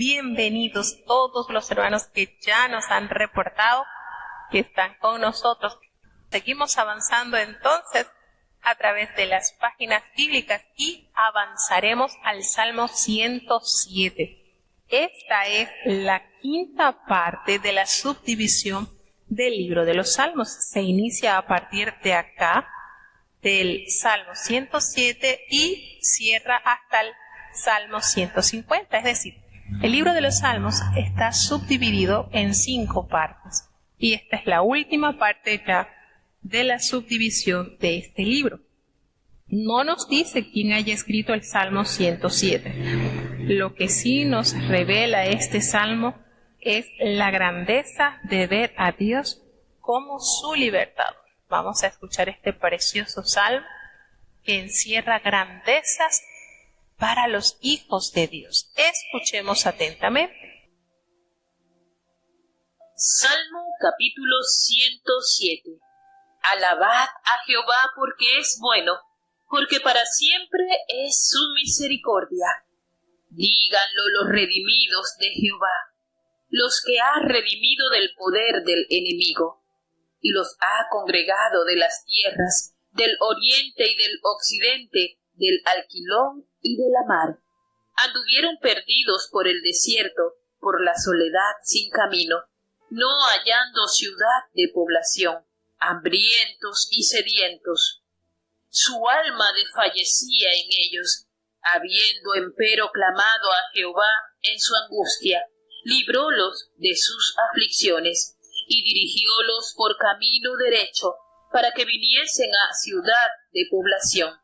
bienvenidos todos los hermanos que ya nos han reportado que están con nosotros. Seguimos avanzando entonces a través de las páginas bíblicas y avanzaremos al Salmo 107. Esta es la quinta parte de la subdivisión del libro de los Salmos. Se inicia a partir de acá, del Salmo 107 y cierra hasta el Salmo 150. Es decir, el libro de los Salmos está subdividido en 5 partes. Y esta es la última parte ya de la subdivisión de este libro. No nos dice quién haya escrito el Salmo 107. Lo que sí nos revela este salmo es la grandeza de ver a Dios como su libertador. Vamos a escuchar este precioso salmo que encierra grandezas para los hijos de Dios. Escuchemos atentamente. Salmo capítulo 107. Alabad a Jehová porque es bueno, porque para siempre es su misericordia. Díganlo los redimidos de Jehová, los que ha redimido del poder del enemigo, y los ha congregado de las tierras, del oriente y del occidente, del alquilón y de la mar. Anduvieron perdidos por el desierto, por la soledad sin camino, no hallando ciudad de población, hambrientos y sedientos. Su alma desfallecía en ellos, habiendo empero clamado a Jehová en su angustia, librólos de sus aflicciones, y dirigiólos por camino derecho, para que viniesen a ciudad de población.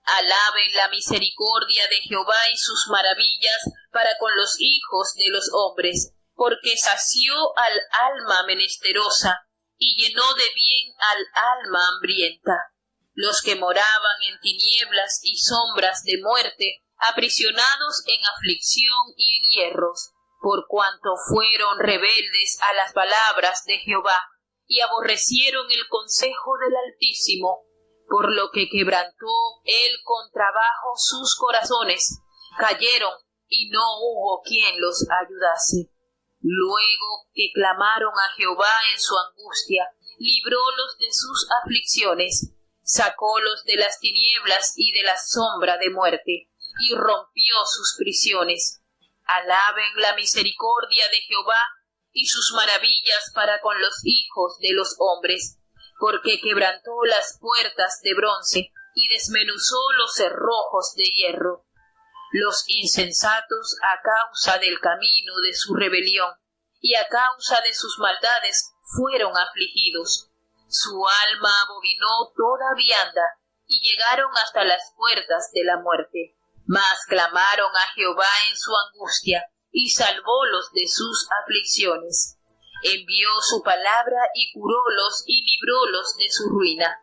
Alaben la misericordia de Jehová y sus maravillas para con los hijos de los hombres, porque sació al alma menesterosa, y llenó de bien al alma hambrienta. Los que moraban en tinieblas y sombras de muerte, aprisionados en aflicción y en hierros, por cuanto fueron rebeldes a las palabras de Jehová, y aborrecieron el consejo del Altísimo, por lo que quebrantó él con trabajo sus corazones, cayeron y no hubo quien los ayudase. Luego que clamaron a Jehová en su angustia, librólos de sus aflicciones, sacólos de las tinieblas y de la sombra de muerte, y rompió sus prisiones. Alaben la misericordia de Jehová y sus maravillas para con los hijos de los hombres, porque quebrantó las puertas de bronce y desmenuzó los cerrojos de hierro. Los insensatos a causa del camino de su rebelión y a causa de sus maldades fueron afligidos. Su alma abominó toda vianda y llegaron hasta las puertas de la muerte. Mas clamaron a Jehová en su angustia y salvólos de sus aflicciones. Envió su palabra y curólos y librólos de su ruina.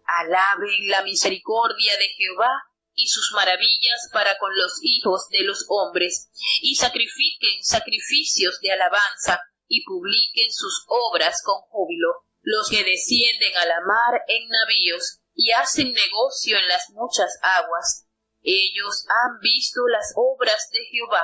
Alaben la misericordia de Jehová y sus maravillas para con los hijos de los hombres, y sacrifiquen sacrificios de alabanza y publiquen sus obras con júbilo. Los que descienden a la mar en navíos y hacen negocio en las muchas aguas, ellos han visto las obras de Jehová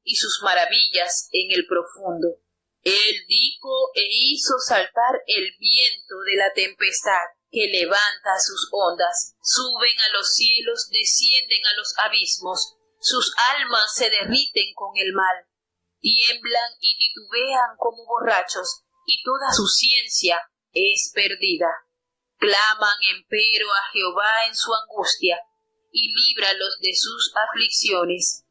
y sus maravillas en el profundo. Él dijo e hizo saltar el viento de la tempestad, que levanta sus ondas, suben a los cielos, descienden a los abismos, sus almas se derriten con el mal, tiemblan y titubean como borrachos, y toda su ciencia es perdida. Claman empero a Jehová en su angustia, y líbralos de sus aflicciones.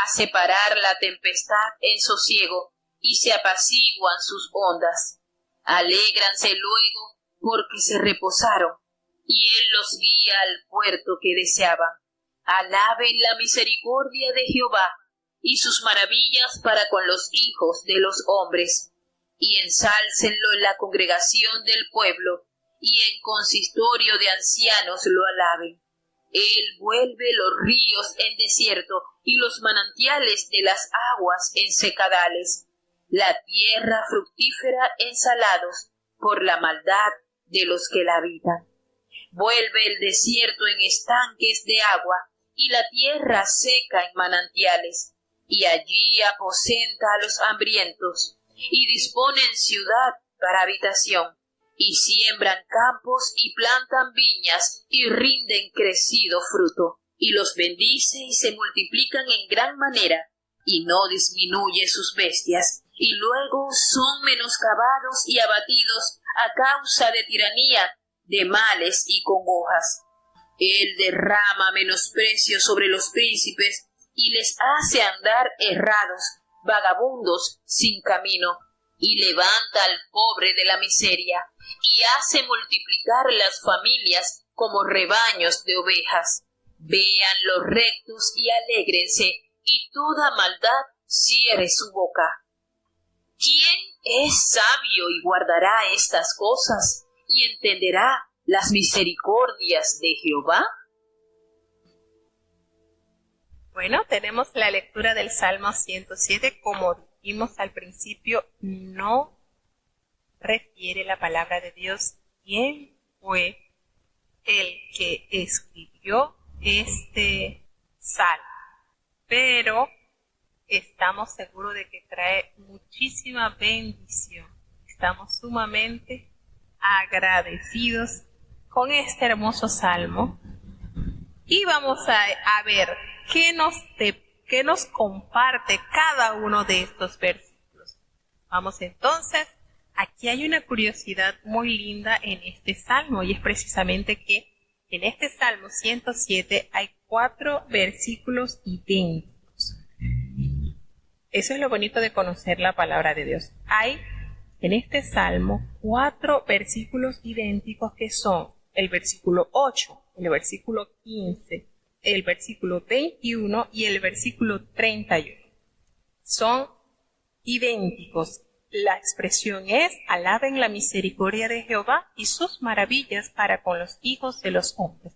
Hace parar la tempestad en sosiego, y se apaciguan sus ondas. Alégranse luego, porque se reposaron, y él los guía al puerto que deseaban. Alaben la misericordia de Jehová, y sus maravillas para con los hijos de los hombres, y ensálcenlo en la congregación del pueblo, y en consistorio de ancianos lo alaben. Él vuelve los ríos en desierto, y los manantiales de las aguas en secadales, la tierra fructífera en salados, por la maldad de los que la habitan. Vuelve el desierto en estanques de agua, y la tierra seca en manantiales. y allí aposenta a los hambrientos, y disponen ciudad para habitación, y siembran campos y plantan viñas y rinden crecido fruto, y los bendice y se multiplican en gran manera, y no disminuye sus bestias, y luego son menoscabados y abatidos a causa de tiranía, de males y congojas. Él derrama menosprecio sobre los príncipes y les hace andar errados, vagabundos sin camino, y levanta al pobre de la miseria, y hace multiplicar las familias como rebaños de ovejas. Vean los rectos y alégrense, y toda maldad cierre su boca. ¿Quién es sabio y guardará estas cosas, y entenderá las misericordias de Jehová? Bueno, tenemos la lectura del Salmo 107. Como dijimos al principio, no refiere la palabra de Dios quién fue el que escribió este salmo, pero estamos seguros de que trae muchísima bendición. Estamos sumamente agradecidos con este hermoso salmo y vamos a ver qué nos comparte cada uno de estos versículos. Vamos entonces, aquí hay una curiosidad muy linda en este salmo, y es precisamente que en este Salmo 107 hay 4 versículos idénticos. Eso es lo bonito de conocer la palabra de Dios. Hay en este Salmo 4 versículos idénticos, que son el versículo 8, el versículo 15, el versículo 21 y el versículo 31. Son idénticos. La expresión es: alaben la misericordia de Jehová y sus maravillas para con los hijos de los hombres.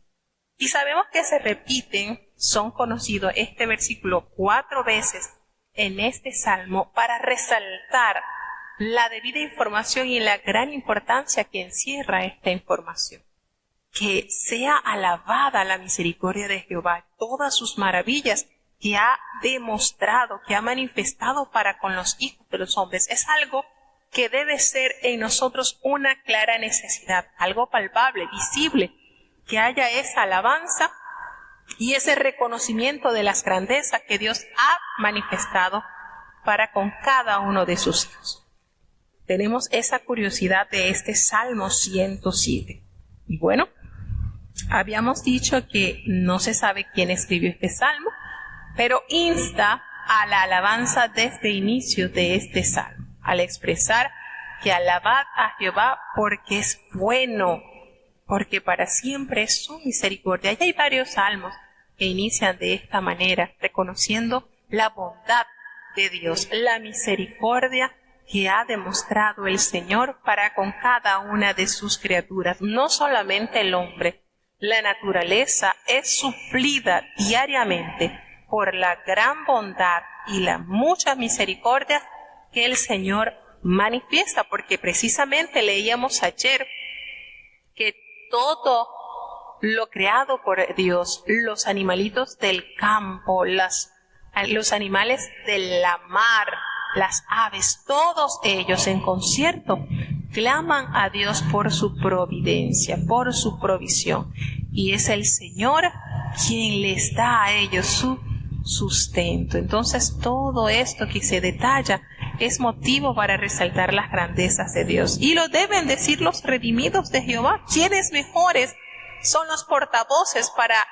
Y sabemos que se repiten, son conocidos este versículo 4 veces en este salmo para resaltar la debida información y la gran importancia que encierra esta información. Que sea alabada la misericordia de Jehová, todas sus maravillas que ha demostrado, que ha manifestado para con los hijos de los hombres. Es algo que debe ser en nosotros una clara necesidad, algo palpable, visible, que haya esa alabanza y ese reconocimiento de las grandezas que Dios ha manifestado para con cada uno de sus hijos. Tenemos esa curiosidad de este Salmo 107. Y bueno, habíamos dicho que no se sabe quién escribió este salmo, pero insta a la alabanza desde el inicio de este salmo, al expresar que alabad a Jehová porque es bueno, porque para siempre es su misericordia. Y hay varios salmos que inician de esta manera, reconociendo la bondad de Dios, la misericordia que ha demostrado el Señor para con cada una de sus criaturas, no solamente el hombre. La naturaleza es suplida diariamente por la gran bondad y la mucha misericordia que el Señor manifiesta, porque precisamente leíamos ayer que todo lo creado por Dios, los animalitos del campo, los animales de la mar, las aves, todos ellos en concierto claman a Dios por su providencia, por su provisión, y es el Señor quien les da a ellos su sustento. Entonces todo esto que se detalla es motivo para resaltar las grandezas de Dios, y lo deben decir los redimidos de Jehová. ¿Quiénes mejores son los portavoces para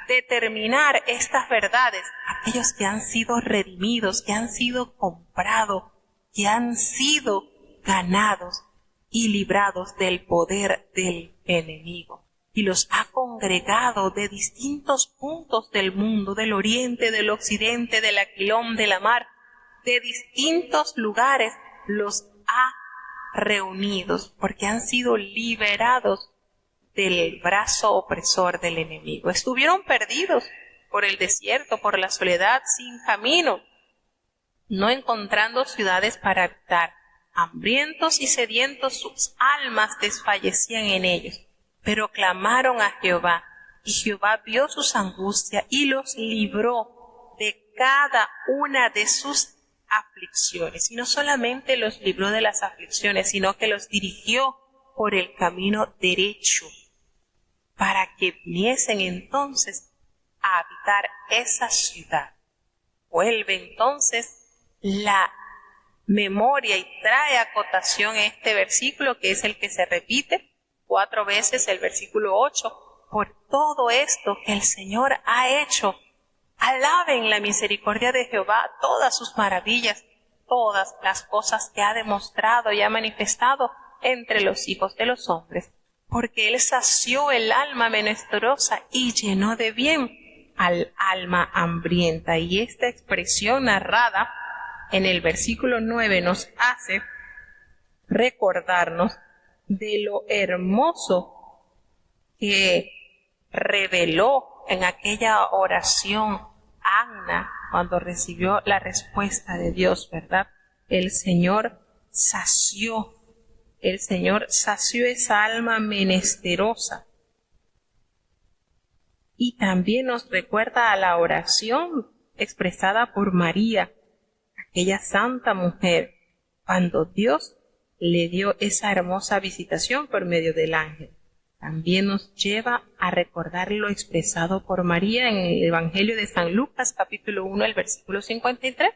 determinar estas verdades? Aquellos que han sido redimidos, que han sido comprados, que han sido ganados y librados del poder del enemigo, y los ha congregado de distintos puntos del mundo, del oriente, del occidente, del aquilón, de la mar, de distintos lugares los ha reunidos, porque han sido liberados del brazo opresor del enemigo. Estuvieron perdidos por el desierto, por la soledad, sin camino, no encontrando ciudades para habitar. Hambrientos y sedientos, sus almas desfallecían en ellos, pero clamaron a Jehová, y Jehová vio sus angustias y los libró de cada una de sus aflicciones. Y no solamente los libró de las aflicciones, sino que los dirigió por el camino derecho, para que viniesen entonces a habitar esa ciudad. Vuelve entonces la memoria y trae a cotación este versículo, que es el que se repite 4 veces, el versículo 8, por todo esto que el Señor ha hecho. Alaben la misericordia de Jehová, todas sus maravillas, todas las cosas que ha demostrado y ha manifestado entre los hijos de los hombres, porque Él sació el alma menesterosa y llenó de bien al alma hambrienta. Y esta expresión narrada en el versículo 9 nos hace recordarnos de lo hermoso que reveló en aquella oración Anna cuando recibió la respuesta de Dios, ¿verdad? El Señor sació esa alma menesterosa. Y también nos recuerda a la oración expresada por María, aquella santa mujer, cuando Dios le dio esa hermosa visitación por medio del ángel. También nos lleva a recordar lo expresado por María en el Evangelio de San Lucas, capítulo 1, el versículo 53,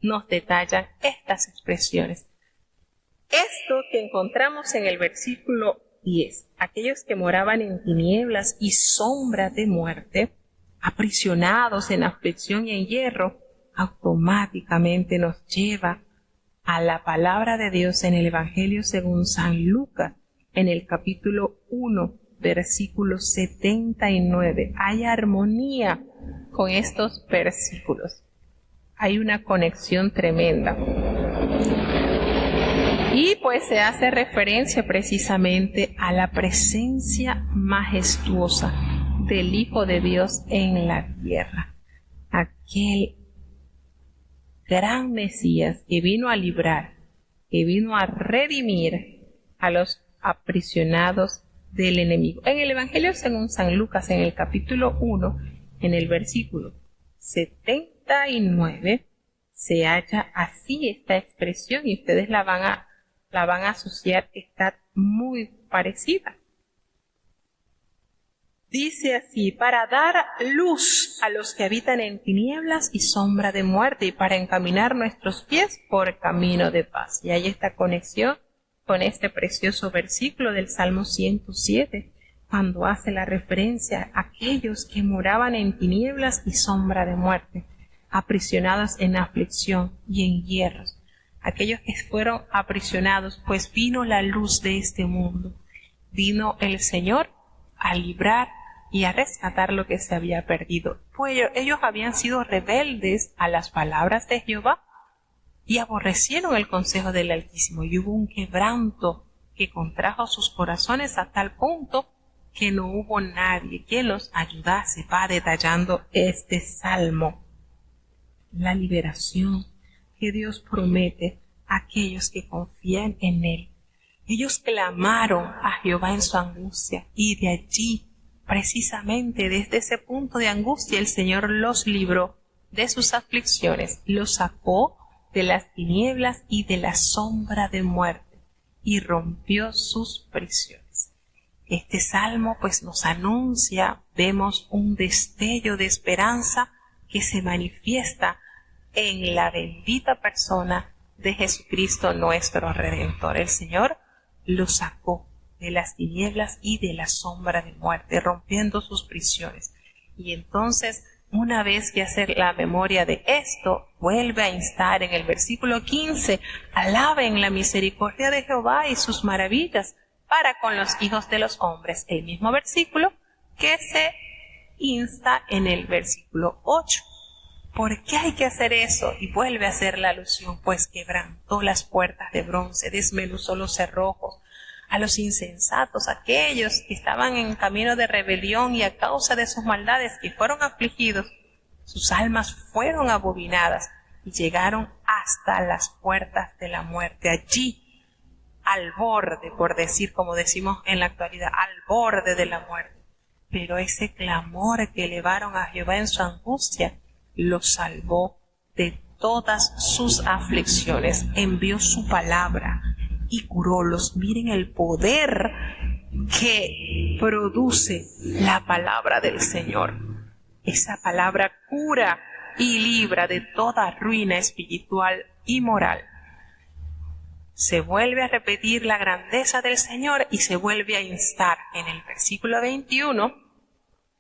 nos detallan estas expresiones. Esto que encontramos en el versículo 10, aquellos que moraban en tinieblas y sombra de muerte, aprisionados en aflicción y en hierro, automáticamente nos lleva a la palabra de Dios en el Evangelio según San Lucas, en el capítulo 1, versículo 79. Hay armonía con estos versículos. Hay una conexión tremenda. Y pues se hace referencia precisamente a la presencia majestuosa del Hijo de Dios en la tierra. Aquel gran Mesías que vino a librar, que vino a redimir a los aprisionados del enemigo. En el Evangelio según San Lucas, en el capítulo 1, en el versículo 79, se halla así esta expresión y ustedes la van a asociar, está muy parecida. Dice así: para dar luz a los que habitan en tinieblas y sombra de muerte, y para encaminar nuestros pies por camino de paz. Y hay esta conexión con este precioso versículo del Salmo 107, cuando hace la referencia a aquellos que moraban en tinieblas y sombra de muerte, aprisionados en aflicción y en hierros. Aquellos que fueron aprisionados, pues vino la luz de este mundo. Vino el Señor a librar y a rescatar lo que se había perdido. Pues ellos habían sido rebeldes a las palabras de Jehová y aborrecieron el consejo del Altísimo, y hubo un quebranto que contrajo sus corazones a tal punto que no hubo nadie que los ayudase. Va detallando este salmo la liberación que Dios promete a aquellos que confían en Él. Ellos clamaron a Jehová en su angustia, y de allí, precisamente desde ese punto de angustia, el Señor los libró de sus aflicciones, los sacó de las tinieblas y de la sombra de muerte, y rompió sus prisiones. Este salmo pues nos anuncia, vemos un destello de esperanza que se manifiesta en la bendita persona de Jesucristo nuestro Redentor. El Señor lo sacó de las tinieblas y de la sombra de muerte, rompiendo sus prisiones. Y entonces, una vez que hacer la memoria de esto, vuelve a instar en el versículo 15, alaben la misericordia de Jehová y sus maravillas para con los hijos de los hombres. El mismo versículo que se insta en el versículo 8. ¿Por qué hay que hacer eso? Y vuelve a hacer la alusión, pues quebrantó las puertas de bronce, desmenuzó los cerrojos, a los insensatos, aquellos que estaban en camino de rebelión y a causa de sus maldades que fueron afligidos, sus almas fueron abominadas y llegaron hasta las puertas de la muerte, allí, al borde, por decir como decimos en la actualidad, al borde de la muerte. Pero ese clamor que elevaron a Jehová en su angustia los salvó de todas sus aflicciones, envió su palabra y curólos. Miren el poder que produce la palabra del Señor. Esa palabra cura y libra de toda ruina espiritual y moral. Se vuelve a repetir la grandeza del Señor y se vuelve a instar en el versículo 21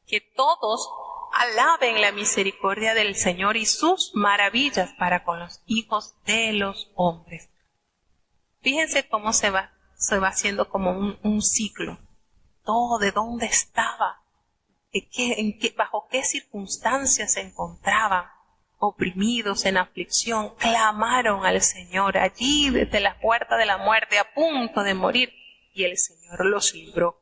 que todos alaben la misericordia del Señor y sus maravillas para con los hijos de los hombres. Fíjense cómo se va haciendo como un ciclo. Todo de dónde estaba, bajo qué circunstancias se encontraban, oprimidos en aflicción, clamaron al Señor allí desde la puerta de la muerte, a punto de morir, y el Señor los libró.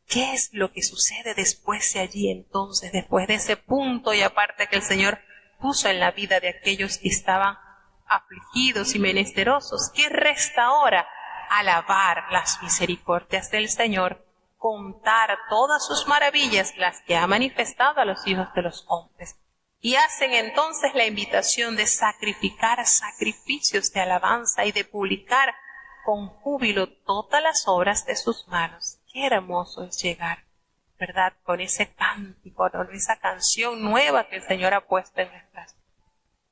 ¿Qué es lo que sucede después de allí entonces, después de ese punto y aparte que el Señor puso en la vida de aquellos que estaban afligidos y menesterosos? ¿Qué resta ahora? Alabar las misericordias del Señor, contar todas sus maravillas, las que ha manifestado a los hijos de los hombres. Y hacen entonces la invitación de sacrificar sacrificios de alabanza y de publicar con júbilo todas las obras de sus manos. Qué hermoso es llegar, ¿verdad? Con ese cántico, con esa canción nueva que el Señor ha puesto en nuestras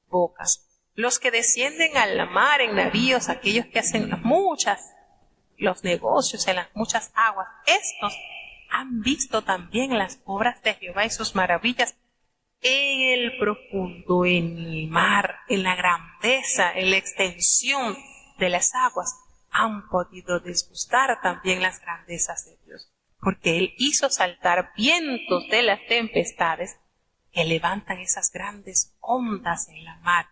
bocas. Los que descienden al mar en navíos, aquellos que hacen los negocios en las muchas aguas, estos han visto también las obras de Jehová y sus maravillas en el profundo, en el mar, en la grandeza, en la extensión de las aguas. Han podido disgustar también las grandezas de Dios, porque Él hizo saltar vientos de las tempestades que levantan esas grandes ondas en la mar,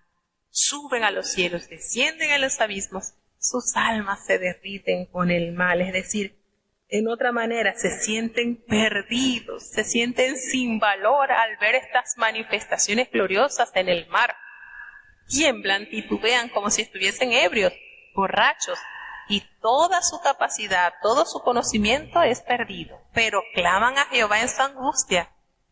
suben a los cielos, descienden a los abismos, sus almas se derriten con el mal, es decir, en otra manera se sienten perdidos, se sienten sin valor al ver estas manifestaciones gloriosas en el mar. Tiemblan, titubean como si estuviesen ebrios, borrachos, y toda su capacidad, todo su conocimiento es perdido, pero claman a Jehová en su angustia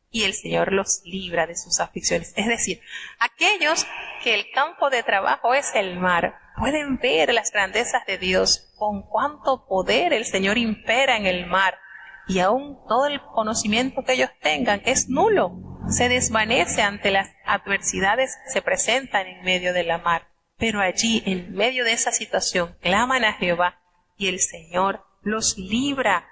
y el Señor los libra de sus aflicciones. Es decir, aquellos que el campo de trabajo es el mar, pueden ver las grandezas de Dios, con cuánto poder el Señor impera en el mar, y aún todo el conocimiento que ellos tengan, que es nulo, se desvanece ante las adversidades que se presentan en medio de la mar. Pero allí, en medio de esa situación, claman a Jehová y el Señor los libra.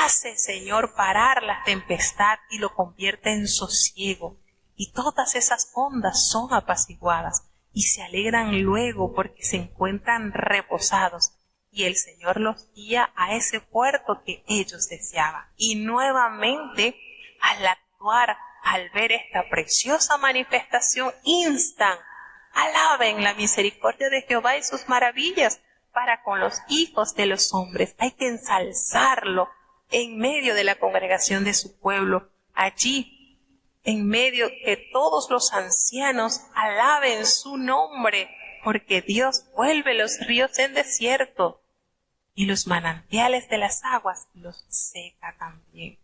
Hace, Señor, parar la tempestad y lo convierte en sosiego. Y todas esas ondas son apaciguadas y se alegran luego porque se encuentran reposados. Y el Señor los guía a ese puerto que ellos deseaban. Y nuevamente, al actuar, al ver esta preciosa manifestación, instan: alaben la misericordia de Jehová y sus maravillas para con los hijos de los hombres. Hay que ensalzarlo en medio de la congregación de su pueblo. Allí, en medio, que todos los ancianos alaben su nombre, porque Dios vuelve los ríos en desierto y los manantiales de las aguas los seca también.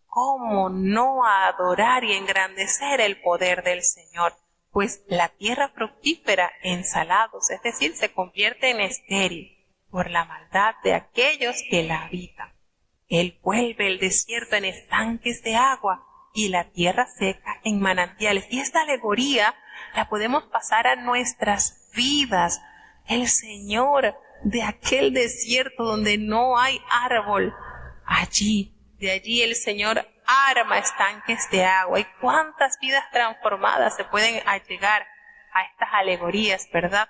¿Cómo no adorar y engrandecer el poder del Señor? Pues la tierra fructífera en salados, es decir, se convierte en estéril por la maldad de aquellos que la habitan. Él vuelve el desierto en estanques de agua y la tierra seca en manantiales. Y esta alegoría la podemos pasar a nuestras vidas. El Señor de aquel desierto donde no hay árbol, de allí el Señor arma estanques de agua. Y cuántas vidas transformadas se pueden allegar a estas alegorías, ¿verdad?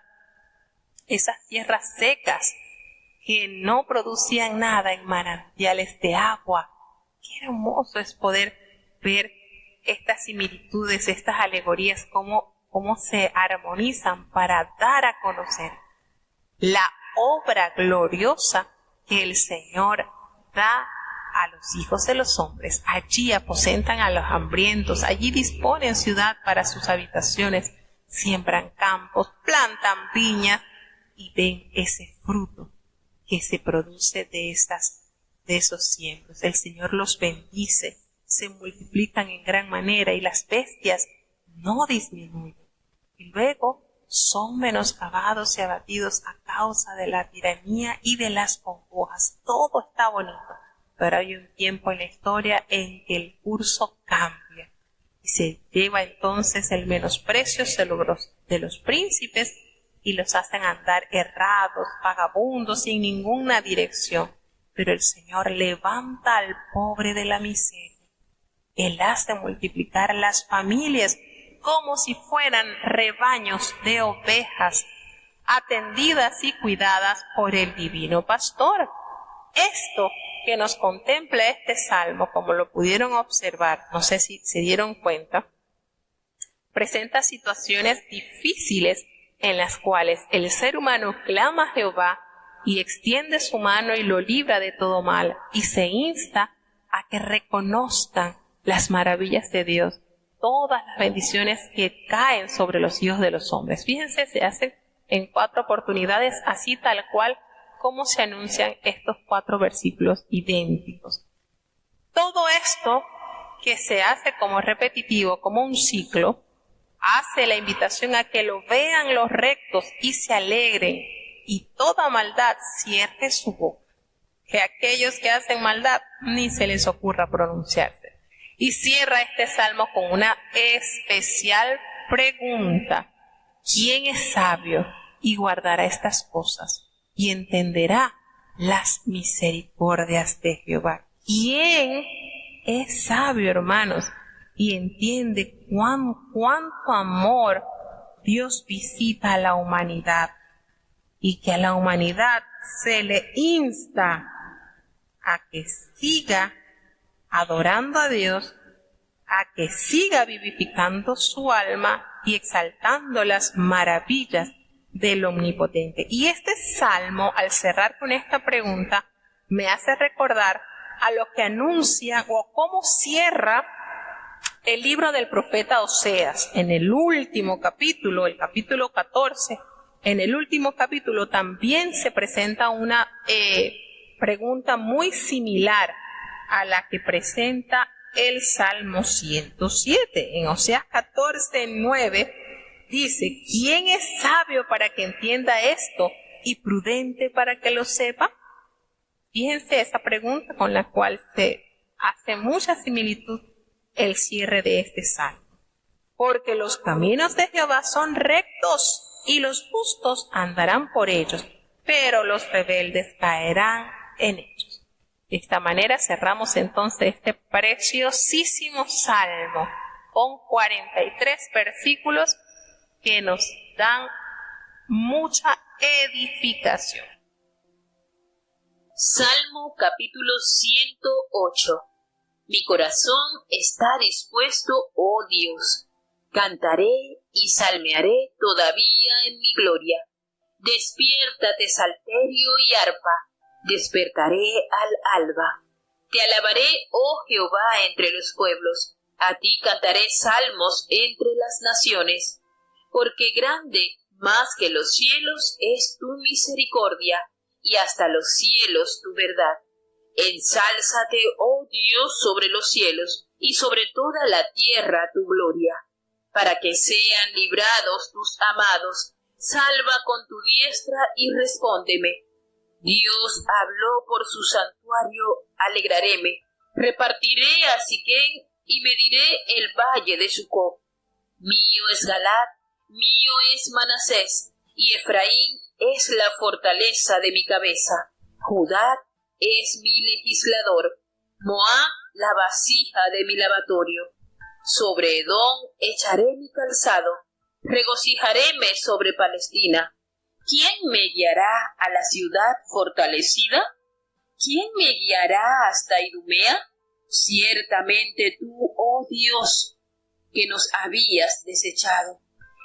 Esas tierras secas que no producían nada en manantiales de agua. Qué hermoso es poder ver estas similitudes, estas alegorías, cómo se armonizan para dar a conocer la obra gloriosa que el Señor da a los hijos de los hombres. Allí aposentan a los hambrientos, allí disponen ciudad para sus habitaciones, siembran campos, plantan viñas y ven ese fruto que se produce de esos siembros. El Señor los bendice, se multiplican en gran manera y las bestias no disminuyen. Y luego son menoscabados y abatidos a causa de la tiranía y de las congojas. Todo está bonito, pero hay un tiempo en la historia en que el curso cambia y se lleva entonces el menosprecio de los príncipes y los hacen andar errados, vagabundos, sin ninguna dirección. Pero el Señor levanta al pobre de la miseria. Él hace multiplicar las familias como si fueran rebaños de ovejas, atendidas y cuidadas por el divino pastor. Esto que nos contempla este salmo, como lo pudieron observar, no sé si se dieron cuenta, presenta situaciones difíciles en las cuales el ser humano clama a Jehová y extiende su mano y lo libra de todo mal, y se insta a que reconozcan las maravillas de Dios, todas las bendiciones que caen sobre los hijos de los hombres. Fíjense, se hacen en 4 oportunidades, así tal cual como se anuncian estos 4 versículos idénticos. Todo esto que se hace como repetitivo, como un ciclo, hace la invitación a que lo vean los rectos y se alegren, y toda maldad cierre su boca, que aquellos que hacen maldad ni se les ocurra pronunciarse. Y cierra este salmo con una especial pregunta: ¿quién es sabio y guardará estas cosas y entenderá las misericordias de Jehová? ¿Quién es sabio, hermanos, y entiende cuánto amor Dios visita a la humanidad, y que a la humanidad se le insta a que siga adorando a Dios, a que siga vivificando su alma y exaltando las maravillas del Omnipotente? Y este salmo, al cerrar con esta pregunta, me hace recordar a lo que anuncia o cómo cierra el libro del profeta Oseas. En el último capítulo, el capítulo 14, en el último capítulo también se presenta una pregunta muy similar a la que presenta el Salmo 107. En Oseas 14:9 dice: ¿quién es sabio para que entienda esto y prudente para que lo sepa? Fíjense esa pregunta con la cual se hace mucha similitud el cierre de este salmo. Porque los caminos de Jehová son rectos y los justos andarán por ellos, pero los rebeldes caerán en ellos. De esta manera cerramos entonces este preciosísimo salmo con 43 versículos que nos dan mucha edificación. Salmo capítulo 108. Mi corazón está dispuesto, oh Dios. Cantaré y salmearé todavía en mi gloria. Despiértate, salterio y arpa. Despertaré al alba. Te alabaré, oh Jehová, entre los pueblos. A ti cantaré salmos entre las naciones. Porque grande, más que los cielos, es tu misericordia, y hasta los cielos tu verdad. Ensálzate, oh Dios, sobre los cielos, y sobre toda la tierra tu gloria. Para que sean librados tus amados, salva con tu diestra y respóndeme. Dios habló por su santuario, alegraréme. Repartiré a Siquén y mediré el valle de Sucot. Mío es Galaad, mío es Manasés, y Efraín es la fortaleza de mi cabeza. Judá es mi legislador, Moab la vasija de mi lavatorio. Sobre Edom echaré mi calzado, regocijaréme sobre Palestina. ¿Quién me guiará a la ciudad fortalecida? ¿Quién me guiará hasta Idumea? Ciertamente tú, oh Dios, que nos habías desechado,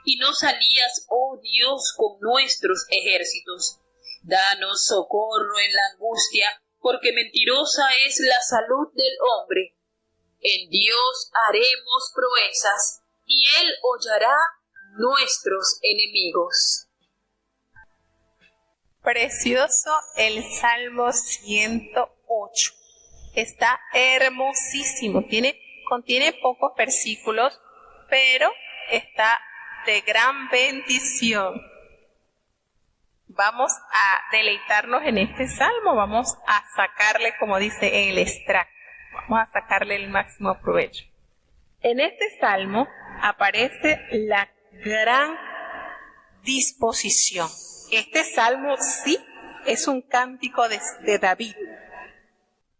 y no salías, oh Dios, con nuestros ejércitos. Danos socorro en la angustia, porque mentirosa es la salud del hombre. En Dios haremos proezas, y Él hollará nuestros enemigos. Precioso el Salmo 108. Está hermosísimo. Contiene pocos versículos, pero está de gran bendición. Vamos a deleitarnos en este salmo, vamos a sacarle, como dice en el extracto, vamos a sacarle el máximo provecho. En este salmo aparece la gran disposición. Este salmo sí es un cántico de David.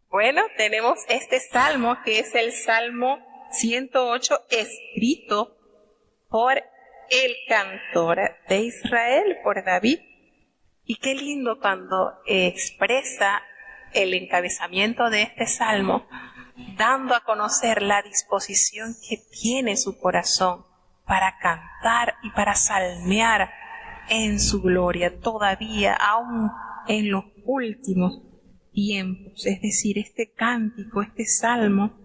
Bueno, tenemos este salmo que es el Salmo 108, escrito por el cantor de Israel, por David. Y qué lindo cuando expresa el encabezamiento de este salmo, dando a conocer la disposición que tiene su corazón para cantar y para salmear en su gloria, todavía aún en los últimos tiempos. Es decir, este cántico, este salmo,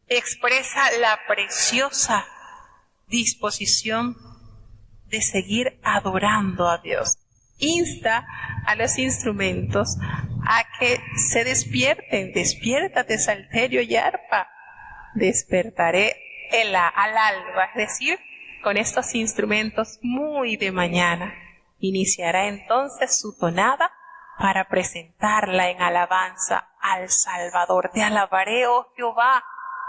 expresa la preciosa disposición de seguir adorando a Dios. Insta a los instrumentos a que se despierten. Despiértate, salterio y arpa. Despertaré al alba, es decir, con estos instrumentos muy de mañana. Iniciará entonces su tonada para presentarla en alabanza al Salvador. Te alabaré, oh Jehová,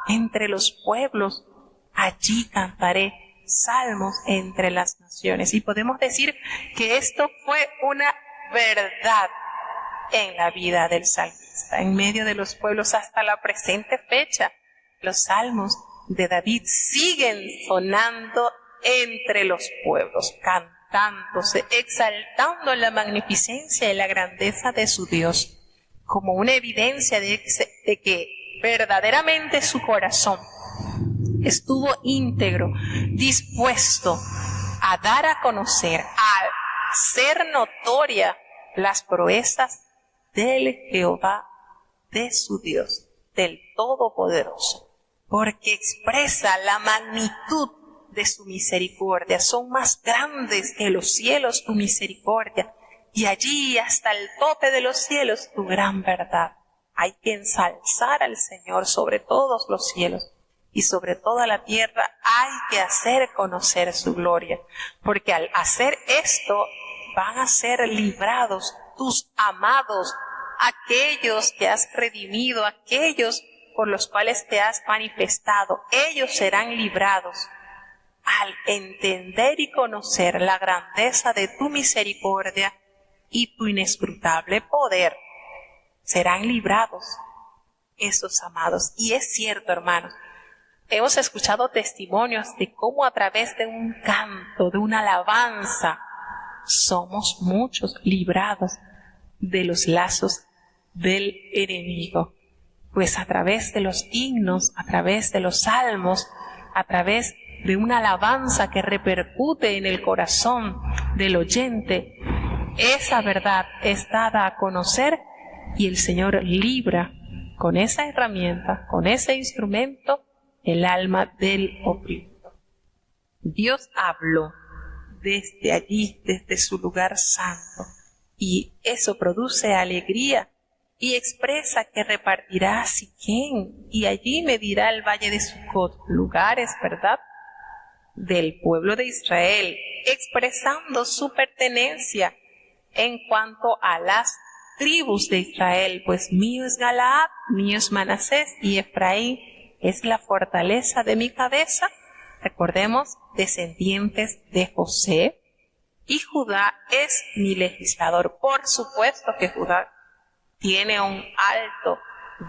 entre los pueblos. Allí cantaré salmos entre las naciones. Y podemos decir que esto fue una verdad en la vida del salmista, en medio de los pueblos hasta la presente fecha. Los salmos de David siguen sonando entre los pueblos, cantándose, exaltando la magnificencia y la grandeza de su Dios, como una evidencia de que verdaderamente su corazón estuvo íntegro, dispuesto a dar a conocer, a hacer notoria las proezas del Jehová, de su Dios, del Todopoderoso, porque expresa la magnitud de su misericordia. Son más grandes que los cielos tu misericordia, y allí hasta el tope de los cielos tu gran verdad. Hay que ensalzar al Señor sobre todos los cielos, y sobre toda la tierra hay que hacer conocer su gloria, porque al hacer esto van a ser librados tus amados, aquellos que has redimido, aquellos por los cuales te has manifestado. Ellos serán librados al entender y conocer la grandeza de tu misericordia y tu inescrutable poder. Serán librados esos amados. Y es cierto, hermanos, hemos escuchado testimonios de cómo a través de un canto, de una alabanza, somos muchos librados de los lazos del enemigo. Pues a través de los himnos, a través de los salmos, a través de una alabanza que repercute en el corazón del oyente, esa verdad es dada a conocer y el Señor libra con esa herramienta, con ese instrumento, el alma del oprimido. Dios habló desde allí, desde su lugar santo, y eso produce alegría y expresa que repartirá a Siquén, y allí medirá el valle de Sucot, lugares, ¿verdad?, del pueblo de Israel, expresando su pertenencia en cuanto a las tribus de Israel, pues mío es Galaad, mío es Manasés, y Efraín es la fortaleza de mi cabeza. Recordemos, descendientes de José, y Judá es mi legislador. Por supuesto que Judá tiene un alto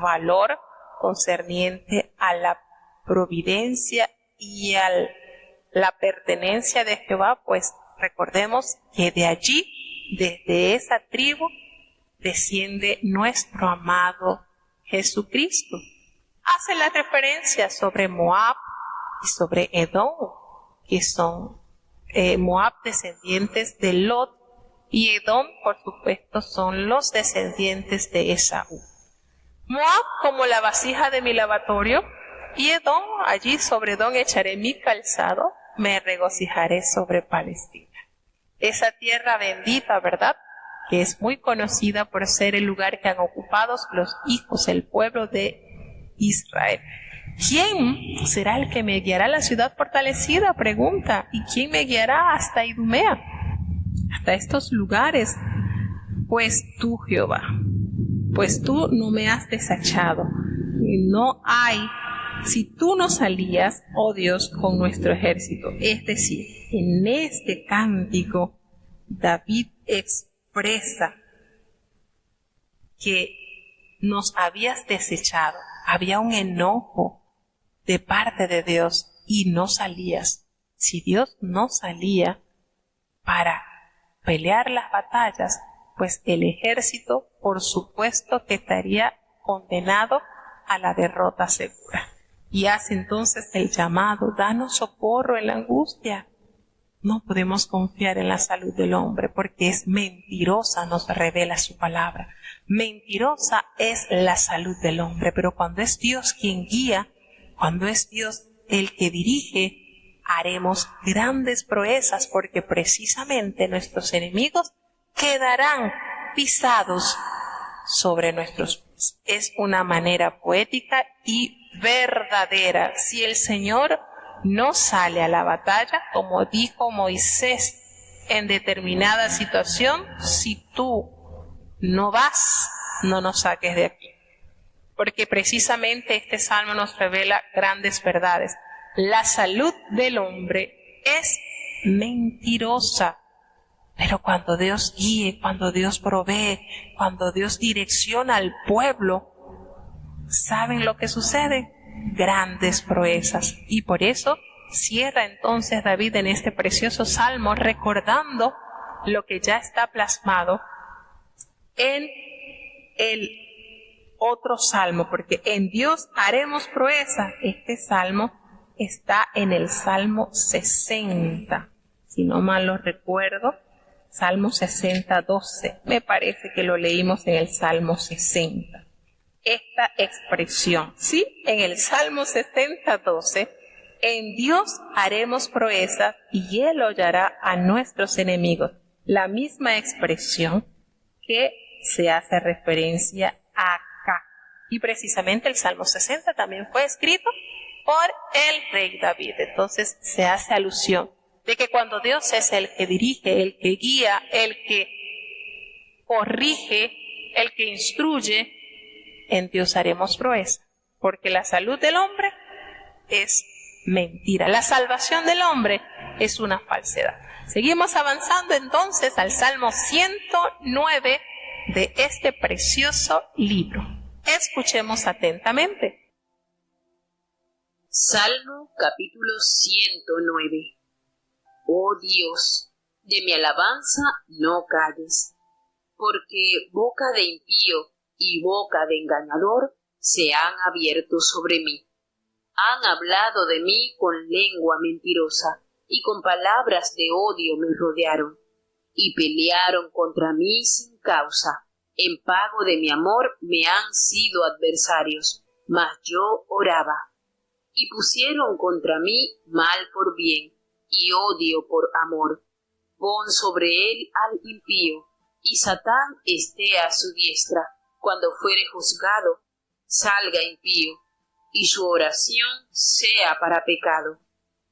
valor concerniente a la providencia y a la pertenencia de Jehová, pues recordemos que de allí, desde esa tribu, desciende nuestro amado Jesucristo. Hace la referencia sobre Moab y sobre Edom, que son Moab descendientes de Lot, y Edom, por supuesto, son los descendientes de Esaú. Moab como la vasija de mi lavatorio, y Edom, allí sobre Edom echaré mi calzado, me regocijaré sobre Palestina. Esa tierra bendita, ¿verdad?, que es muy conocida por ser el lugar que han ocupado los hijos, el pueblo de Israel. ¿Quién será el que me guiará a la ciudad fortalecida? Pregunta. ¿Y quién me guiará hasta Idumea? Hasta estos lugares. Pues tú, Jehová, pues tú no me has desechado. No hay, si tú no salías, oh Dios, con nuestro ejército. Es decir, en este cántico, David expresa que nos habías desechado. Había un enojo de parte de Dios y no salías. Si Dios no salía para pelear las batallas, pues el ejército, por supuesto, que estaría condenado a la derrota segura. Y hace entonces el llamado: danos socorro en la angustia. No podemos confiar en la salud del hombre porque es mentirosa, nos revela su palabra. Mentirosa es la salud del hombre, pero cuando es Dios quien guía, cuando es Dios el que dirige, haremos grandes proezas porque precisamente nuestros enemigos quedarán pisados sobre nuestros pies. Es una manera poética y verdadera. Si el Señor no sale a la batalla, como dijo Moisés en determinada situación: si tú no vas, no nos saques de aquí. Porque precisamente este salmo nos revela grandes verdades. La salud del hombre es mentirosa, pero cuando Dios guíe, cuando Dios provee, cuando Dios direcciona al pueblo, ¿saben lo que sucede? Grandes proezas. Y por eso cierra entonces David en este precioso salmo recordando lo que ya está plasmado en el otro salmo, porque en Dios haremos proeza. Este salmo está en el Salmo 60, si no mal lo recuerdo, Salmo 60, 12. Me parece que lo leímos en el Salmo 60. Esta expresión, ¿sí? En el Salmo 60, 12, en Dios haremos proezas y Él hollará a nuestros enemigos. La misma expresión que se hace referencia acá. Y precisamente el Salmo 60 también fue escrito por el rey David. Entonces se hace alusión de que cuando Dios es el que dirige, el que guía, el que corrige, el que instruye, en Dios haremos proeza, porque la salud del hombre es mentira. La salvación del hombre es una falsedad. Seguimos avanzando entonces al Salmo 109 de este precioso libro. Escuchemos atentamente. Salmo capítulo 109. Oh Dios, de mi alabanza no calles, porque boca de impío y boca de engañador se han abierto sobre mí. Han hablado de mí con lengua mentirosa, y con palabras de odio me rodearon, y pelearon contra mí sin causa. En pago de mi amor me han sido adversarios, mas yo oraba. Y pusieron contra mí mal por bien, y odio por amor. Pon sobre él al impío, y Satán esté a su diestra. Cuando fuere juzgado, salga impío, y su oración sea para pecado.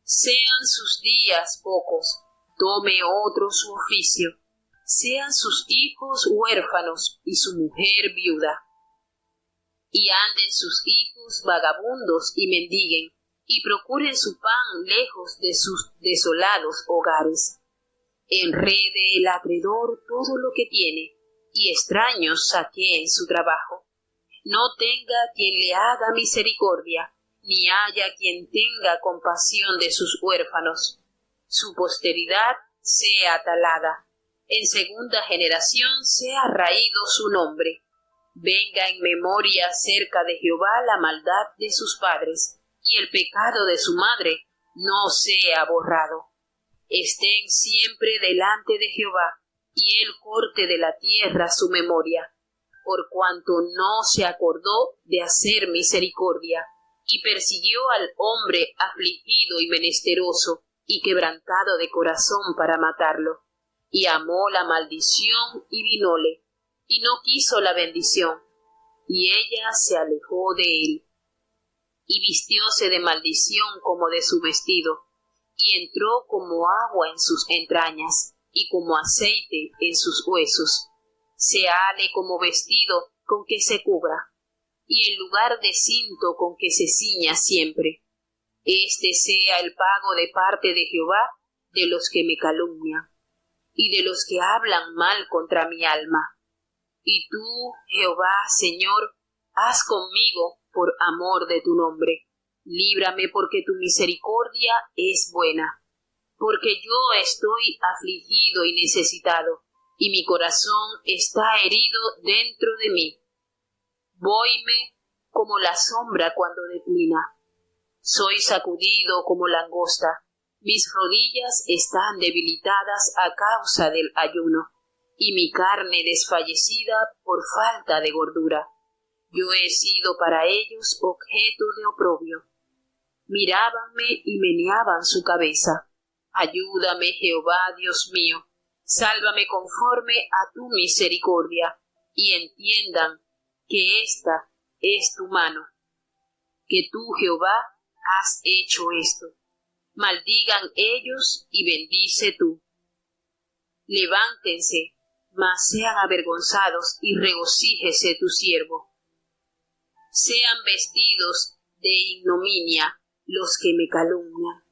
Sean sus días pocos, tome otro su oficio. Sean sus hijos huérfanos y su mujer viuda. Y anden sus hijos vagabundos y mendiguen, y procuren su pan lejos de sus desolados hogares. Enrede el acreedor todo lo que tiene, y extraños saqueen su trabajo. No tenga quien le haga misericordia, ni haya quien tenga compasión de sus huérfanos. Su posteridad sea talada, en segunda generación sea raído su nombre. Venga en memoria cerca de Jehová la maldad de sus padres, y el pecado de su madre no sea borrado. Estén siempre delante de Jehová, y él corte de la tierra su memoria, por cuanto no se acordó de hacer misericordia, y persiguió al hombre afligido y menesteroso, y quebrantado de corazón para matarlo. Y amó la maldición y vinóle, y no quiso la bendición, y ella se alejó de él. y vistióse de maldición como de su vestido, y entró como agua en sus entrañas, y como aceite en sus huesos. Séale como vestido con que se cubra, y en lugar de cinto con que se ciña siempre. Este sea el pago de parte de Jehová de los que me calumnian, y de los que hablan mal contra mi alma. Y tú, Jehová, Señor, haz conmigo por amor de tu nombre. Líbrame porque tu misericordia es buena. Porque yo estoy afligido y necesitado, y mi corazón está herido dentro de mí. Voyme como la sombra cuando declina. Soy sacudido como langosta. Mis rodillas están debilitadas a causa del ayuno, y mi carne desfallecida por falta de gordura. Yo he sido para ellos objeto de oprobio. Mirábanme y meneaban su cabeza. Ayúdame, Jehová, Dios mío. Sálvame conforme a tu misericordia, y entiendan que esta es tu mano, que tú, Jehová, has hecho esto. Maldigan ellos y bendice tú. Levántense, mas sean avergonzados, y regocíjese tu siervo. Sean vestidos de ignominia los que me calumnian,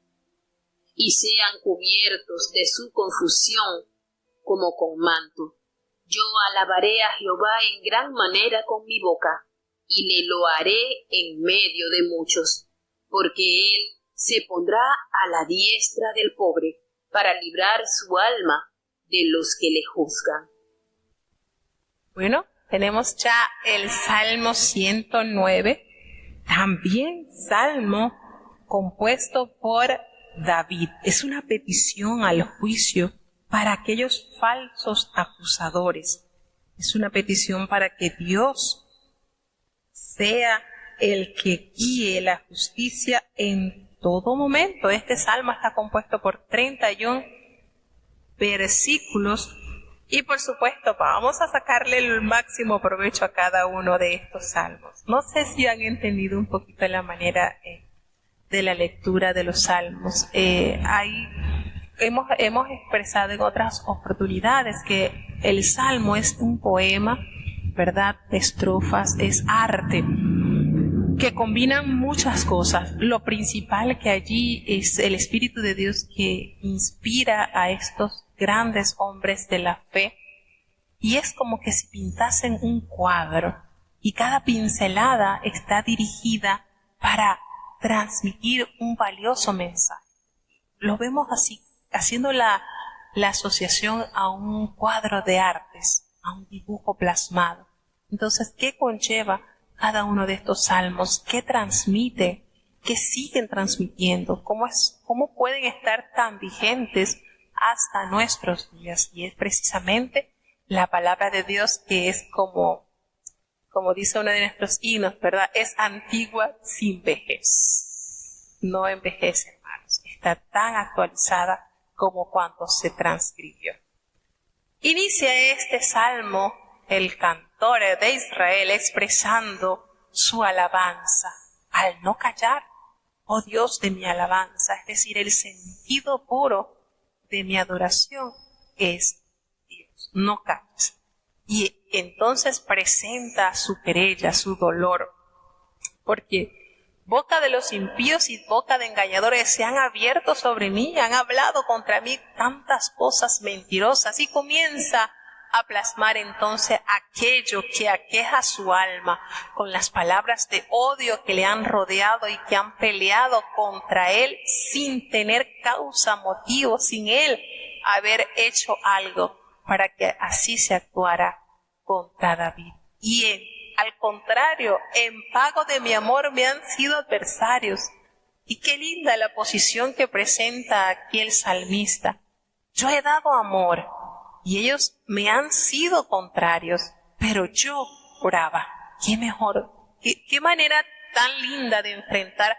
y sean cubiertos de su confusión como con manto. Yo alabaré a Jehová en gran manera con mi boca, y le loaré en medio de muchos, porque él se pondrá a la diestra del pobre, para librar su alma de los que le juzgan. Bueno, tenemos ya el Salmo 109, también salmo compuesto por David. Es una petición al juicio para aquellos falsos acusadores. Es una petición para que Dios sea el que guíe la justicia en todo momento. Este salmo está compuesto por 31 versículos y por supuesto vamos a sacarle el máximo provecho a cada uno de estos salmos. No sé si han entendido un poquito la manera de la lectura de los salmos. Hemos expresado en otras oportunidades que el salmo es un poema, ¿verdad? De estrofas, es arte, que combinan muchas cosas. Lo principal que allí es el Espíritu de Dios que inspira a estos grandes hombres de la fe, y es como que si pintasen un cuadro, y cada pincelada está dirigida para transmitir un valioso mensaje. Lo vemos así, haciendo la asociación a un cuadro de artes, a un dibujo plasmado. Entonces, ¿qué conlleva cada uno de estos salmos? ¿Qué transmite? ¿Qué siguen transmitiendo? ¿Cómo pueden estar tan vigentes hasta nuestros días? Y es precisamente la palabra de Dios que es como dice uno de nuestros himnos, ¿verdad? Es antigua sin vejez. No envejece, hermanos. Está tan actualizada como cuando se transcribió. Inicia este salmo el cantor de Israel expresando su alabanza al no callar. Oh Dios de mi alabanza, es decir, el sentido puro de mi adoración es Dios, no calles. Y entonces presenta su querella, su dolor, porque boca de los impíos y boca de engañadores se han abierto sobre mí, han hablado contra mí tantas cosas mentirosas, y comienza a plasmar entonces aquello que aqueja su alma con las palabras de odio que le han rodeado y que han peleado contra él sin tener causa, motivo, sin él haber hecho algo para que así se actuara contra David. Y al contrario, en pago de mi amor me han sido adversarios. Y qué linda la posición que presenta aquí el salmista. Yo he dado amor y ellos me han sido contrarios, pero yo oraba. Qué mejor, qué manera tan linda de enfrentar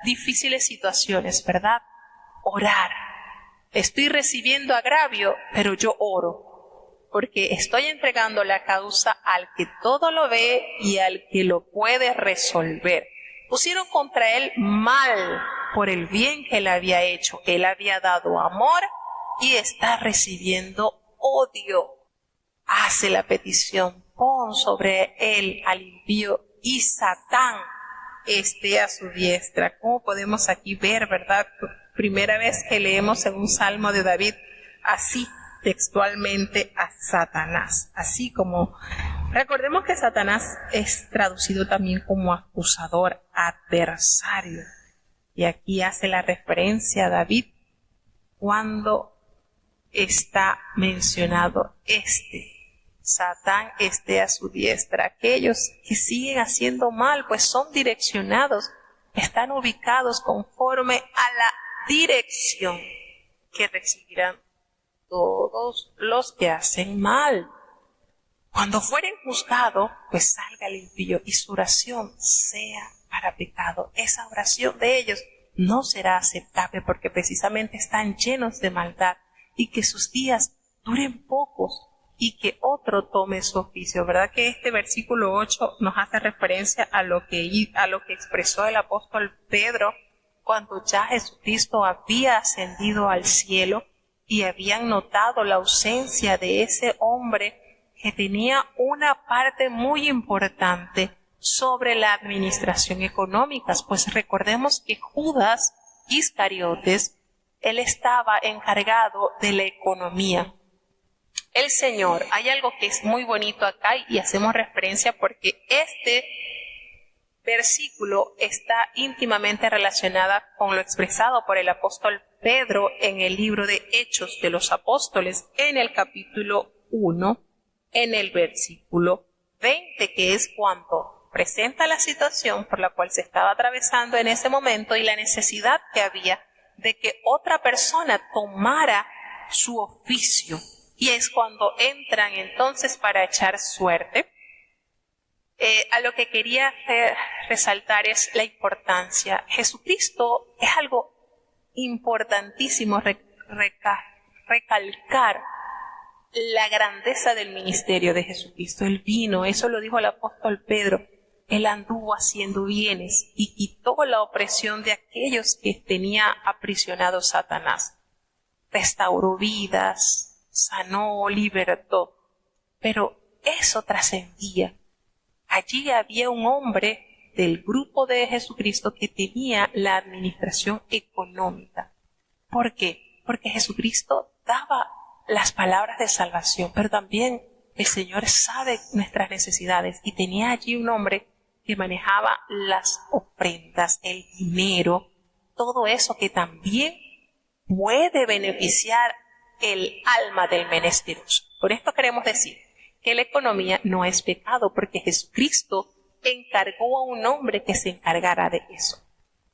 difíciles situaciones, ¿verdad? Orar. Estoy recibiendo agravio, pero yo oro, porque estoy entregando la causa al que todo lo ve y al que lo puede resolver. Pusieron contra él mal por el bien que él había hecho. Él había dado amor y está recibiendo odio. Hace la petición, pon sobre él al impío y Satán esté a su diestra. Como podemos aquí ver, ¿verdad? Primera vez que leemos en un salmo de David así textualmente a Satanás. Así como, recordemos que Satanás es traducido también como acusador, adversario. Y aquí hace la referencia a David cuando está mencionado Satán esté a su diestra. Aquellos que siguen haciendo mal, pues son direccionados, están ubicados conforme a la dirección que recibirán todos los que hacen mal. Cuando fueren juzgados, pues salga el impío y su oración sea para pecado. Esa oración de ellos no será aceptable porque precisamente están llenos de maldad y que sus días duren pocos y que otro tome su oficio. ¿Verdad que este versículo 8 nos hace referencia a lo que expresó el apóstol Pedro cuando ya Jesucristo había ascendido al cielo y habían notado la ausencia de ese hombre que tenía una parte muy importante sobre la administración económica? Pues recordemos que Judas Iscariotes, él estaba encargado de la economía. El Señor, hay algo que es muy bonito acá y hacemos referencia porque este versículo está íntimamente relacionada con lo expresado por el apóstol Pedro en el libro de Hechos de los Apóstoles, en el capítulo 1, en el versículo 20, que es cuando presenta la situación por la cual se estaba atravesando en ese momento y la necesidad que había de que otra persona tomara su oficio. Y es cuando entran entonces para echar suerte. A lo que quería resaltar es la importancia. Jesucristo es algo importantísimo recalcar la grandeza del ministerio de Jesucristo. Él vino, eso lo dijo el apóstol Pedro, él anduvo haciendo bienes y quitó la opresión de aquellos que tenía aprisionado Satanás. Restauró vidas, sanó, libertó, pero eso trascendía. Allí había un hombre del grupo de Jesucristo que tenía la administración económica. ¿Por qué? Porque Jesucristo daba las palabras de salvación, pero también el Señor sabe nuestras necesidades y tenía allí un hombre que manejaba las ofrendas, el dinero, todo eso que también puede beneficiar el alma del menesteroso. Por esto queremos decir que la economía no es pecado, porque Jesucristo encargó a un hombre que se encargara de eso.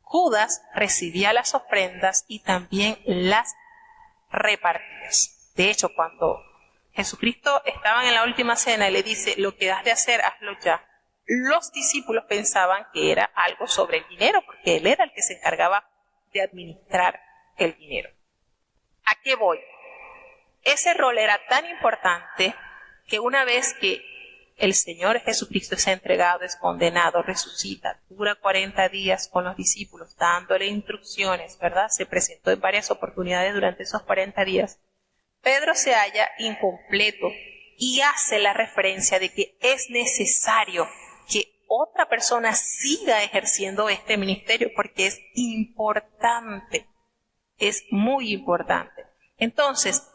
Judas recibía las ofrendas y también las repartía. De hecho, cuando Jesucristo estaba en la última cena y le dice, lo que has de hacer, hazlo ya, los discípulos pensaban que era algo sobre el dinero, porque él era el que se encargaba de administrar el dinero. ¿A qué voy? Ese rol era tan importante que una vez que el Señor Jesucristo es entregado, es condenado, resucita, dura 40 días con los discípulos, dándole instrucciones, ¿verdad? Se presentó en varias oportunidades durante esos 40 días. Pedro se halla incompleto y hace la referencia de que es necesario que otra persona siga ejerciendo este ministerio porque es importante, es muy importante. Entonces,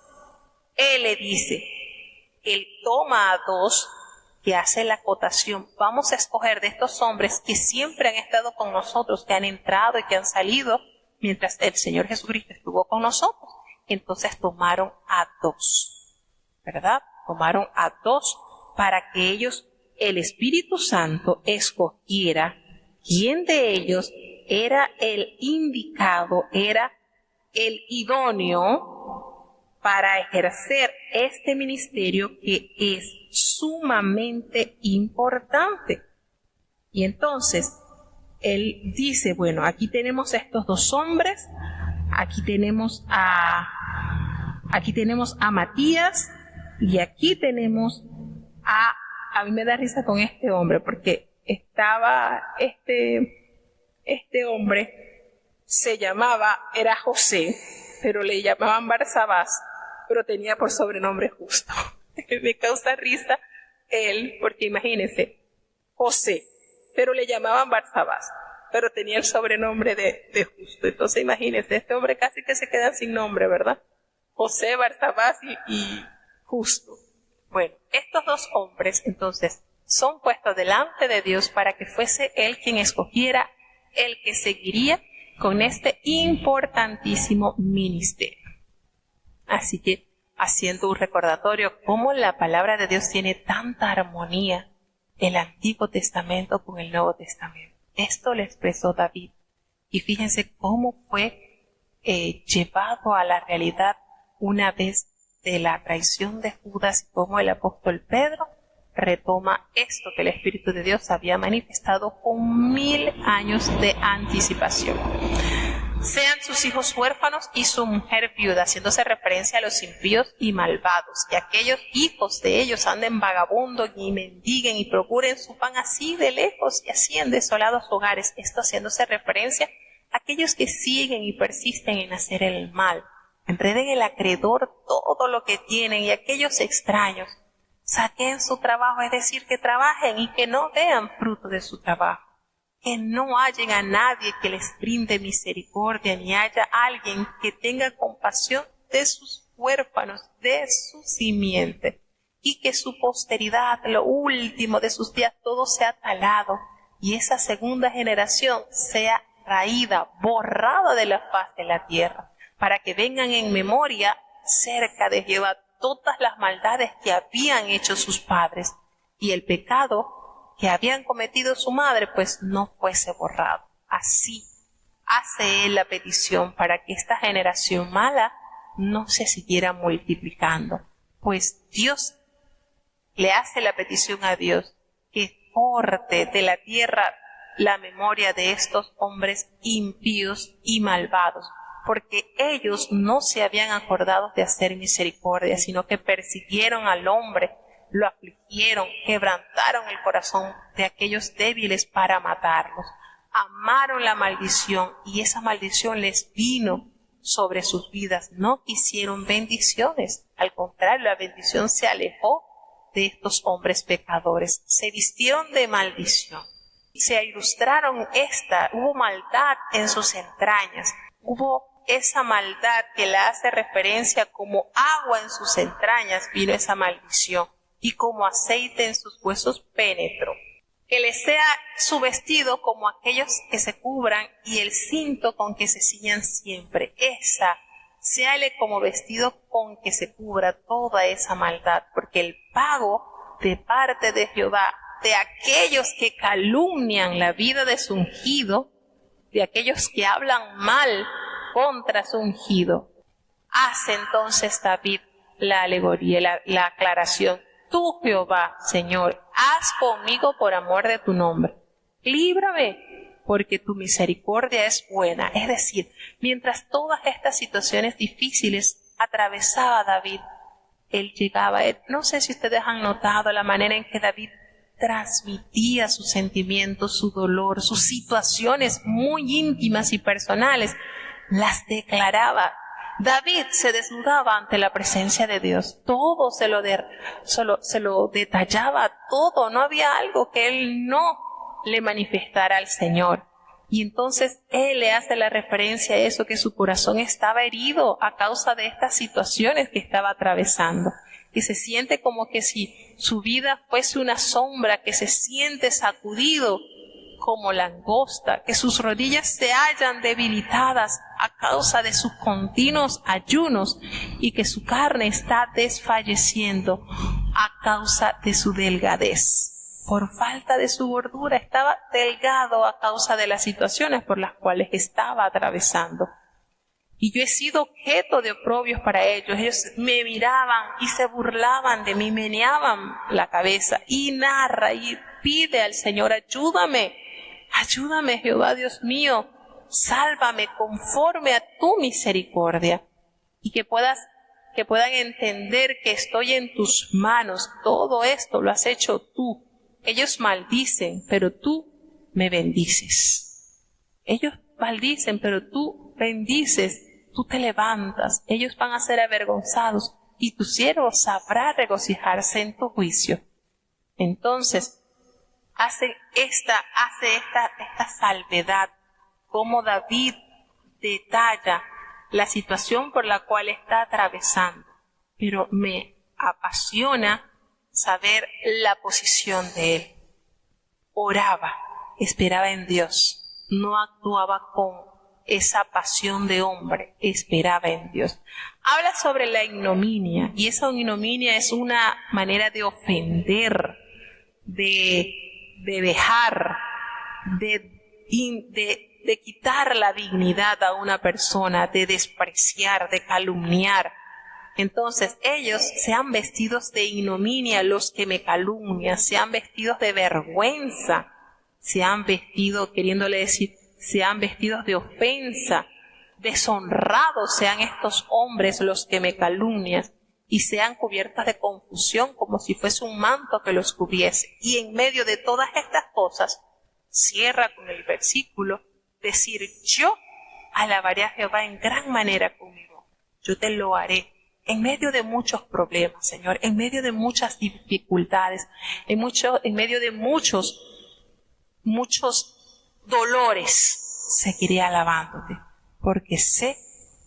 él le dice, él toma a dos, que hace la acotación, vamos a escoger de estos hombres que siempre han estado con nosotros, que han entrado y que han salido mientras el Señor Jesucristo estuvo con nosotros. Entonces tomaron a dos, ¿verdad? Tomaron a dos para que ellos, el Espíritu Santo, escogiera quién de ellos era el indicado, era el idóneo para ejercer este ministerio que es sumamente importante. Y entonces, él dice, bueno, aquí tenemos a estos dos hombres, aquí tenemos a Matías y aquí tenemos a mí me da risa con este hombre porque estaba Este hombre era José, pero le llamaban Barsabás, pero tenía por sobrenombre Justo. Me causa risa él, porque imagínense, José, pero le llamaban Barsabás, pero tenía el sobrenombre de Justo. Entonces imagínense, este hombre casi que se queda sin nombre, ¿verdad? José, Barsabás y Justo. Bueno, estos dos hombres entonces son puestos delante de Dios para que fuese Él quien escogiera el que seguiría con este importantísimo ministerio. Así que, haciendo un recordatorio, cómo la palabra de Dios tiene tanta armonía, el Antiguo Testamento con el Nuevo Testamento. Esto lo expresó David. Y fíjense cómo fue llevado a la realidad una vez de la traición de Judas, y cómo el apóstol Pedro retoma esto que el Espíritu de Dios había manifestado con 1000 años de anticipación. Sean sus hijos huérfanos y su mujer viuda, haciéndose referencia a los impíos y malvados, y aquellos hijos de ellos anden vagabundos y mendiguen y procuren su pan así de lejos y así en desolados hogares. Esto haciéndose referencia a aquellos que siguen y persisten en hacer el mal, enreden el acreedor todo lo que tienen, y aquellos extraños saquen su trabajo, es decir, que trabajen y que no vean fruto de su trabajo, que no hallen a nadie que les brinde misericordia, ni haya alguien que tenga compasión de sus huérfanos, de su simiente, y que su posteridad, lo último de sus días, todo sea talado, y esa segunda generación sea raída, borrada de la faz de la tierra, para que vengan en memoria cerca de Jehová todas las maldades que habían hecho sus padres, y el pecado que habían cometido su madre, pues no fuese borrado. Así hace él la petición para que esta generación mala no se siguiera multiplicando, pues Dios le hace la petición a Dios que corte de la tierra la memoria de estos hombres impíos y malvados, porque ellos no se habían acordado de hacer misericordia, sino que persiguieron al hombre, lo afligieron, quebrantaron el corazón de aquellos débiles para matarlos. Amaron la maldición, y esa maldición les vino sobre sus vidas. No quisieron bendiciones, al contrario, la bendición se alejó de estos hombres pecadores. Se vistieron de maldición, se ilustraron hubo maldad en sus entrañas, hubo esa maldad que la hace referencia como agua en sus entrañas, vino esa maldición, y como aceite en sus huesos penetró. Que les sea su vestido como aquellos que se cubran, y el cinto con que se ciñan siempre. Séale como vestido con que se cubra toda esa maldad, porque el pago de parte de Jehová de aquellos que calumnian la vida de su ungido, de aquellos que hablan mal contra su ungido. Hace entonces David la alegoría, la aclaración. Tú, Jehová, Señor, haz conmigo por amor de tu nombre. Líbrame, porque tu misericordia es buena. Es decir, mientras todas estas situaciones difíciles atravesaba David, él llegaba, no sé si ustedes han notado la manera en que David transmitía sus sentimientos, su dolor, sus situaciones muy íntimas y personales, las declaraba. David se desnudaba ante la presencia de Dios, todo se lo detallaba, todo, no había algo que él no le manifestara al Señor. Y entonces él le hace la referencia a eso, que su corazón estaba herido a causa de estas situaciones que estaba atravesando, que se siente como que si su vida fuese una sombra, que se siente sacudido como langosta, que sus rodillas se hallan debilitadas a causa de sus continuos ayunos, y que su carne está desfalleciendo a causa de su delgadez. Por falta de su gordura, estaba delgado a causa de las situaciones por las cuales estaba atravesando. Y yo he sido objeto de oprobios para ellos. Ellos me miraban y se burlaban de mí, meneaban la cabeza, y narra y pide al Señor: ayúdame, ayúdame, Jehová Dios mío, sálvame conforme a tu misericordia. Y que puedan entender que estoy en tus manos. Todo esto lo has hecho tú. Ellos maldicen, pero tú me bendices. Ellos maldicen, pero tú bendices, tú te levantas. Ellos van a ser avergonzados y tu siervo sabrá regocijarse en tu juicio. Entonces, hace esta salvedad, como David detalla la situación por la cual está atravesando. Pero me apasiona saber la posición de él. Oraba, esperaba en Dios, no actuaba con esa pasión de hombre, esperaba en Dios. Habla sobre la ignominia, y esa ignominia es una manera de ofender, de dejar, de quitar la dignidad a una persona, de despreciar, de calumniar. Entonces ellos sean vestidos de ignominia los que me calumnian, sean vestidos de vergüenza, sean vestidos, queriéndole decir, sean vestidos de ofensa, deshonrados sean estos hombres los que me calumnian, y sean cubiertas de confusión como si fuese un manto que los cubriese. Y en medio de todas estas cosas, cierra con el versículo, decir, yo alabaré a Jehová en gran manera conmigo, yo te lo haré. En medio de muchos problemas, Señor, en medio de muchas dificultades, en medio de muchos dolores, seguiré alabándote, porque sé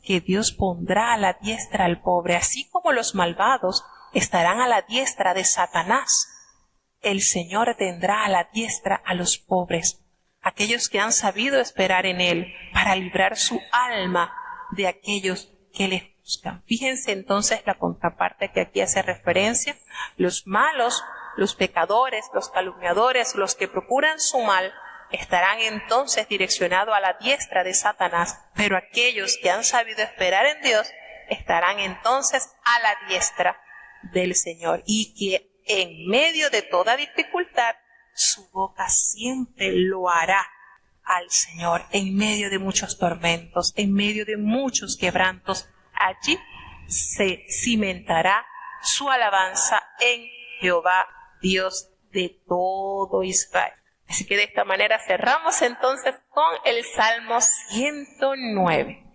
que Dios pondrá a la diestra al pobre, así como los malvados estarán a la diestra de Satanás. El Señor tendrá a la diestra a los pobres, aquellos que han sabido esperar en Él, para librar su alma de aquellos que le buscan. Fíjense entonces la contraparte que aquí hace referencia. Los malos, los pecadores, los calumniadores, los que procuran su mal, estarán entonces direccionados a la diestra de Satanás, pero aquellos que han sabido esperar en Dios estarán entonces a la diestra del Señor, y que en medio de toda dificultad su boca siempre lo hará al Señor, en medio de muchos tormentos, en medio de muchos quebrantos. Allí se cimentará su alabanza en Jehová, Dios de todo Israel. Así que de esta manera cerramos entonces con el Salmo 109.